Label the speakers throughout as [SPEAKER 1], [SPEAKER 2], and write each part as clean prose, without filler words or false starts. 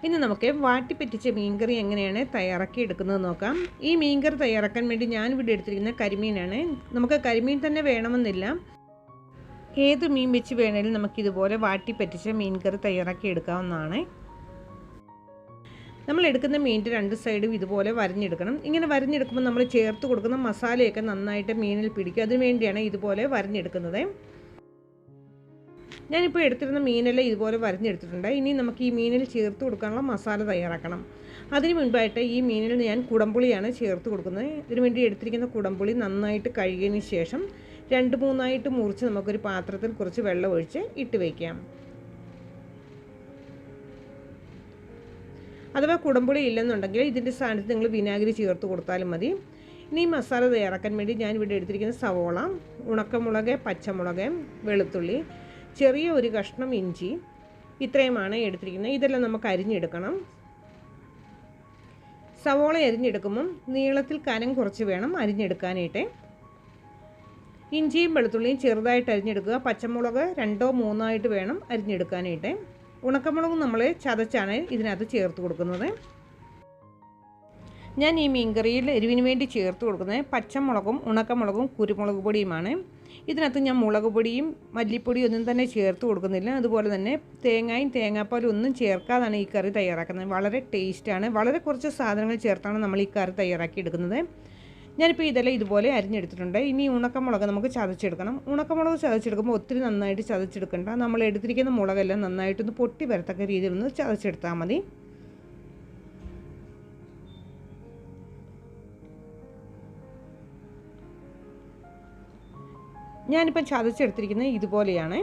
[SPEAKER 1] ഇന്ന് നമുക്ക് വാട്ടിപ്പറ്റിച്ച മീൻകറി എങ്ങനെയാണ് തയ്യാറാക്കി എടുക്കുന്നത് നോക്കാം. ഈ മീൻകറി തയ്യാറാക്കാൻ വേണ്ടി ഞാനിവിടെ എടുത്തിരിക്കുന്ന കരിമീനാണ്. നമുക്ക് കരിമീൻ തന്നെ വേണമെന്നില്ല, ഏത് മീൻ വെച്ച് വേണമെങ്കിലും നമുക്കിതുപോലെ വാട്ടിപ്പറ്റിച്ച മീൻകറി തയ്യാറാക്കി എടുക്കാവുന്നതാണ്. നമ്മൾ എടുക്കുന്ന മീനിൻ്റെ രണ്ട് സൈഡും ഇതുപോലെ വരഞ്ഞെടുക്കണം. ഇങ്ങനെ വരഞ്ഞെടുക്കുമ്പോൾ നമ്മൾ ചേർത്ത് കൊടുക്കുന്ന മസാലയൊക്കെ നന്നായിട്ട് മീനിൽ പിടിക്കും. അതിനുവേണ്ടിയാണ് ഇതുപോലെ വരഞ്ഞെടുക്കുന്നത്. ഞാനിപ്പോൾ എടുത്തിരുന്ന മീനെല്ലാം ഇതുപോലെ വരഞ്ഞെടുത്തിട്ടുണ്ട്. ഇനി നമുക്ക് ഈ മീനിൽ ചേർത്ത് കൊടുക്കാനുള്ള മസാല തയ്യാറാക്കണം. അതിന് മുൻപായിട്ട് ഈ മീനിൽ ഞാൻ കുടംപുളിയാണ് ചേർത്ത് കൊടുക്കുന്നത്. ഇതിനു വേണ്ടി എടുത്തിരിക്കുന്ന കുടംപുളി നന്നായിട്ട് കഴുകിയതിന് ശേഷം 2-3 മുറിച്ച് നമുക്കൊരു പാത്രത്തിൽ കുറച്ച് വെള്ളം ഒഴിച്ച് ഇട്ട് വയ്ക്കാം. അഥവാ കുടംപുളി ഇല്ലെന്നുണ്ടെങ്കിൽ ഇതിൻ്റെ സ്ഥാനത്ത് നിങ്ങൾ വിനാഗിരി ചേർത്ത് കൊടുത്താലും മതി. ഇനി മസാല തയ്യാറാക്കാൻ വേണ്ടി ഞാനിവിടെ എടുത്തിരിക്കുന്ന സവോള, ഉണക്കമുളക്, പച്ചമുളക്, വെളുത്തുള്ളി, ചെറിയ ഒരു കഷ്ണം ഇഞ്ചി, ഇത്രയുമാണ് എടുത്തിരിക്കുന്നത്. ഇതെല്ലാം നമുക്ക് അരിഞ്ഞെടുക്കണം. സവോള അരിഞ്ഞെടുക്കുമ്പം നീളത്തിൽ കനം കുറച്ച് വേണം അരിഞ്ഞെടുക്കാനായിട്ട്. ഇഞ്ചിയും വെളുത്തുള്ളിയും ചെറുതായിട്ട് അരിഞ്ഞെടുക്കുക. പച്ചമുളക് 2-3 വേണം അരിഞ്ഞെടുക്കാനായിട്ട്. ഉണക്കമുളകും നമ്മൾ ചതച്ചാണ് ഇതിനകത്ത് ചേർത്ത് കൊടുക്കുന്നത്. ഞാൻ ഈ മീൻകറിയിൽ എരിവിന് വേണ്ടി ചേർത്ത് കൊടുക്കുന്നത് പച്ചമുളകും ഉണക്കമുളകും കുരുമുളക് പൊടിയുമാണ്. ഇതിനകത്ത് ഞാൻ മുളക് പൊടിയും മല്ലിപ്പൊടിയും ഒന്നും തന്നെ ചേർത്ത് കൊടുക്കുന്നില്ല. അതുപോലെ തന്നെ തേങ്ങയും തേങ്ങാപ്പാലും ഒന്നും ചേർക്കാതാണ് ഈ കറി തയ്യാറാക്കുന്നത്. വളരെ ടേസ്റ്റാണ്. വളരെ കുറച്ച് സാധനങ്ങൾ ചേർത്താണ് നമ്മൾ ഈ കറി തയ്യാറാക്കി എടുക്കുന്നത്. ഞാനിപ്പോൾ ഇതെല്ലാം ഇതുപോലെ അരിഞ്ഞെടുത്തിട്ടുണ്ട്. ഇനി ഉണക്കമുളക് നമുക്ക് ചതച്ചെടുക്കണം. ഉണക്കമുളക് ചതച്ചെടുക്കുമ്പോൾ ഒത്തിരി നന്നായിട്ട് ചതച്ചെടുക്കണ്ട. നമ്മൾ എടുത്തിരിക്കുന്ന മുളകെല്ലാം നന്നായിട്ടൊന്ന് പൊട്ടി വരത്തക്ക രീതിയിലൊന്ന് ചതച്ചെടുത്താൽ മതി. ഞാനിപ്പം ചതച്ചെടുത്തിരിക്കുന്നത് ഇതുപോലെയാണ്.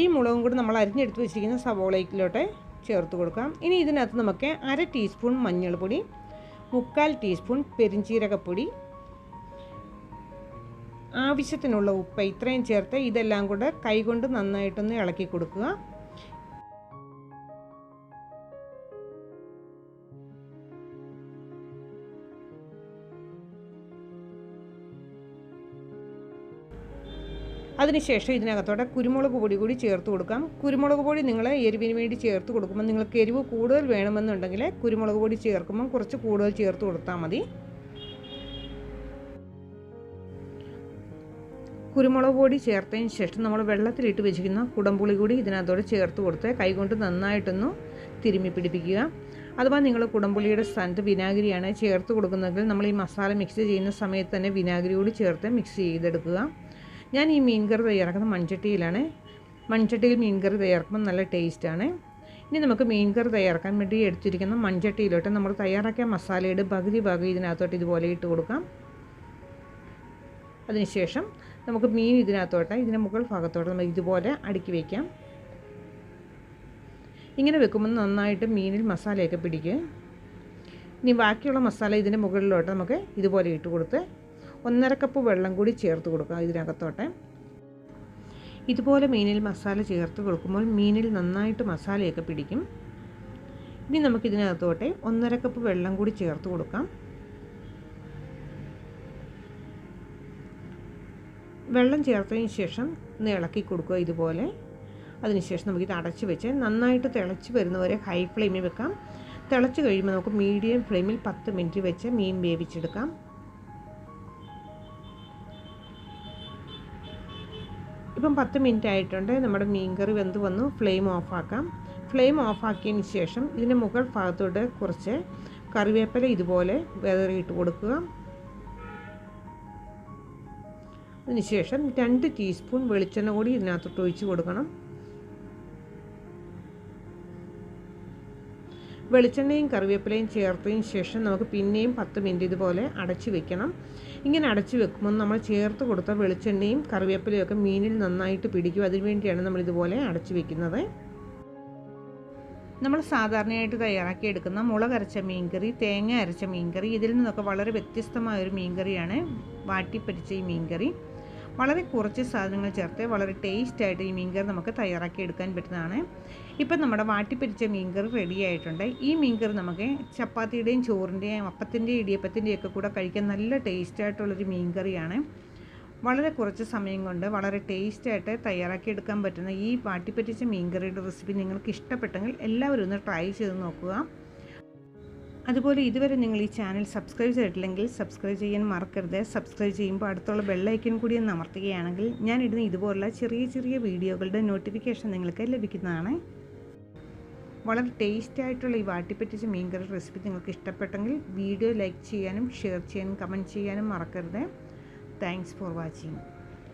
[SPEAKER 1] ഈ മുളകും കൂടി നമ്മൾ അരിഞ്ഞെടുത്ത് വെച്ചിരിക്കുന്ന സവോളയിലോട്ട് ചേർത്ത് കൊടുക്കാം. ഇനി ഇതിനകത്ത് നമുക്ക് 1/2 ടീസ്പൂൺ മഞ്ഞൾപ്പൊടി, 3/4 ടീസ്പൂൺ പെരിഞ്ചീരകപ്പൊടി, ആവശ്യത്തിനുള്ള ഉപ്പ്, ഇത്രയും ചേർത്ത് ഇതെല്ലാം കൂടെ കൈകൊണ്ട് നന്നായിട്ടൊന്ന് ഇളക്കി കൊടുക്കുക. അതിനുശേഷം ഇതിനകത്തോടെ കുരുമുളക് പൊടി കൂടി ചേർത്ത് കൊടുക്കാം. കുരുമുളക് പൊടി നിങ്ങൾ എരിവിന് വേണ്ടി ചേർത്ത് കൊടുക്കുമ്പോൾ നിങ്ങൾക്ക് എരിവ് കൂടുതൽ വേണമെന്നുണ്ടെങ്കിൽ കുരുമുളക് പൊടി ചേർക്കുമ്പോൾ കുറച്ച് കൂടുതൽ ചേർത്ത് കൊടുത്താൽ മതി. കുരുമുളക് പൊടി ചേർത്തതിന് ശേഷം നമ്മൾ വെള്ളത്തിലിട്ട് വെച്ചിരിക്കുന്ന കുടംപുളി കൂടി ഇതിനകത്തോടെ ചേർത്ത് കൊടുത്ത് കൈകൊണ്ട് നന്നായിട്ടൊന്ന് തിരുമ്മി പിടിപ്പിക്കുക. അഥവാ നിങ്ങൾ കുടംപുളിയുടെ സ്ഥാനത്ത് വിനാഗിരിയാണ് ചേർത്ത് കൊടുക്കുന്നതെങ്കിൽ നമ്മൾ ഈ മസാല മിക്സ് ചെയ്യുന്ന സമയത്ത് തന്നെ വിനാഗിരി കൂടി ചേർത്ത് മിക്സ് ചെയ്തെടുക്കുക. ഞാൻ ഈ മീൻകറി തയ്യാറാക്കുന്നത് മൺചട്ടിയിലാണ്. മൺചട്ടിയിൽ മീൻകറി തയ്യാറാക്കുമ്പോൾ നല്ല ടേസ്റ്റാണ്. ഇനി നമുക്ക് മീൻകറി തയ്യാറാക്കാൻ വേണ്ടി എടുത്തിരിക്കുന്ന മൺചട്ടിയിലോട്ട് നമ്മൾ തയ്യാറാക്കിയ മസാലയുടെ പകുതി ഭാഗം ഇതിനകത്തോട്ട് ഇതുപോലെ ഇട്ട് കൊടുക്കാം. അതിനുശേഷം നമുക്ക് മീൻ ഇതിനകത്തോട്ട് ഇതിൻ്റെ മുകൾ ഭാഗത്തോട്ട് നമ്മൾ ഇതുപോലെ അടുക്കി വയ്ക്കാം. ഇങ്ങനെ വെക്കുമ്പോൾ നന്നായിട്ട് മീനിൽ മസാലയൊക്കെ പിടിക്കും. ഇനി ബാക്കിയുള്ള മസാല ഇതിൻ്റെ മുകളിലോട്ട് നമുക്ക് ഇതുപോലെ ഇട്ട് കൊടുത്ത് 1/2 കപ്പ് വെള്ളം കൂടി ചേർത്ത് കൊടുക്കുക ഇതിനകത്തോട്ട്. ഇതുപോലെ മീനിൽ മസാല ചേർത്ത് കൊടുക്കുമ്പോൾ മീനിൽ നന്നായിട്ട് മസാലയൊക്കെ പിടിക്കും. ഇനി നമുക്കിതിനകത്തോട്ട് 1/2 കപ്പ് വെള്ളം കൂടി ചേർത്ത് കൊടുക്കാം. വെള്ളം ചേർത്തതിന് ശേഷം ഒന്ന് ഇളക്കി കൊടുക്കുക ഇതുപോലെ. അതിനുശേഷം നമുക്കിത് അടച്ച് വെച്ച് നന്നായിട്ട് തിളച്ച് വരുന്നവരെ ഹൈ ഫ്ലെയിമിൽ വെക്കാം. തിളച്ച് കഴിയുമ്പോൾ നമുക്ക് മീഡിയം ഫ്ലെയിമിൽ 10 മിനിറ്റ് വെച്ച് മീൻ വേവിച്ചെടുക്കാം. ഇപ്പം 10 മിനിറ്റ് ആയിട്ടുണ്ട്. നമ്മുടെ മീൻകറി വെന്ത് വന്നു. ഫ്ലെയിം ഓഫാക്കാം. ഫ്ലെയിം ഓഫാക്കിയതിന് ശേഷം ഇതിൻ്റെ മുകൾ ഭാഗത്തോട്ട് കുറച്ച് കറിവേപ്പില ഇതുപോലെ വിതറിയിട്ട് കൊടുക്കുക. അതിനുശേഷം 2 ടീസ്പൂൺ വെളിച്ചെണ്ണ കൂടി ഇതിനകത്തോട്ട് ഒഴിച്ച് കൊടുക്കണം. വെളിച്ചെണ്ണയും കറിവേപ്പിലയും ചേർത്തതിന് ശേഷം നമുക്ക് പിന്നെയും 10 മിനിറ്റ് ഇതുപോലെ അടച്ച് വെക്കണം. ഇങ്ങനെ അടച്ച് വെക്കുമ്പോൾ നമ്മൾ ചേർത്ത് കൊടുത്ത വെളിച്ചെണ്ണയും കറിവേപ്പിലയും ഒക്കെ മീനിൽ നന്നായിട്ട് പിടിക്കും. അതിനുവേണ്ടിയാണ് നമ്മളിതുപോലെ അടച്ച് വെക്കുന്നത്. നമ്മൾ സാധാരണയായിട്ട് തയ്യാറാക്കി എടുക്കുന്ന മുളകരച്ച മീൻകറി, തേങ്ങ അരച്ച മീൻകറി, ഇതിൽ നിന്നൊക്കെ വളരെ വ്യത്യസ്തമായൊരു മീൻകറിയാണ് വാട്ടിപ്പറ്റിച്ച ഈ മീൻകറി. വളരെ കുറച്ച് സാധനങ്ങൾ ചേർത്ത് വളരെ ടേസ്റ്റായിട്ട് ഈ മീൻകറി നമുക്ക് തയ്യാറാക്കി എടുക്കാൻ പറ്റുന്നതാണ്. ഇപ്പം നമ്മുടെ വാട്ടിപ്പറ്റിച്ച മീൻകറി റെഡി ആയിട്ടുണ്ട്. ഈ മീൻകറി നമുക്ക് ചപ്പാത്തിയുടെയും ചോറിൻ്റെയും അപ്പത്തിൻ്റെയും ഇടിയപ്പത്തിൻ്റെയും ഒക്കെ കൂടെ കഴിക്കാൻ നല്ല ടേസ്റ്റായിട്ടുള്ളൊരു മീൻകറിയാണ്. വളരെ കുറച്ച് സമയം കൊണ്ട് വളരെ ടേസ്റ്റായിട്ട് തയ്യാറാക്കിയെടുക്കാൻ പറ്റുന്ന ഈ വാട്ടിപ്പറ്റിച്ച മീൻകറിയുടെ റെസിപ്പി നിങ്ങൾക്ക് ഇഷ്ടപ്പെട്ടെങ്കിൽ എല്ലാവരും ഒന്ന് ട്രൈ ചെയ്ത് നോക്കുക. അതുപോലെ ഇതുവരെ നിങ്ങൾ ഈ ചാനൽ സബ്സ്ക്രൈബ് ചെയ്തിട്ടില്ലെങ്കിൽ സബ്സ്ക്രൈബ് ചെയ്യാൻ മറക്കരുത്. സബ്സ്ക്രൈബ് ചെയ്യുമ്പോൾ അടുത്തുള്ള ബെല്ലൈക്കൺ കൂടി ഒന്ന് അമർത്തുകയാണെങ്കിൽ ഞാനിടുന്ന ഇതുപോലുള്ള ചെറിയ ചെറിയ വീഡിയോകളുടെ നോട്ടിഫിക്കേഷൻ നിങ്ങൾക്ക് ലഭിക്കുന്നതാണ്. വളരെ ടേസ്റ്റി ആയിട്ടുള്ള ഈ വാട്ടിപ്പറ്റിച്ച മീൻകറി റെസിപ്പി നിങ്ങൾക്ക് ഇഷ്ടപ്പെട്ടെങ്കിൽ വീഡിയോ ലൈക്ക് ചെയ്യാനും ഷെയർ ചെയ്യാനും കമൻറ്റ് ചെയ്യാനും മറക്കരുത്. Thanks for watching.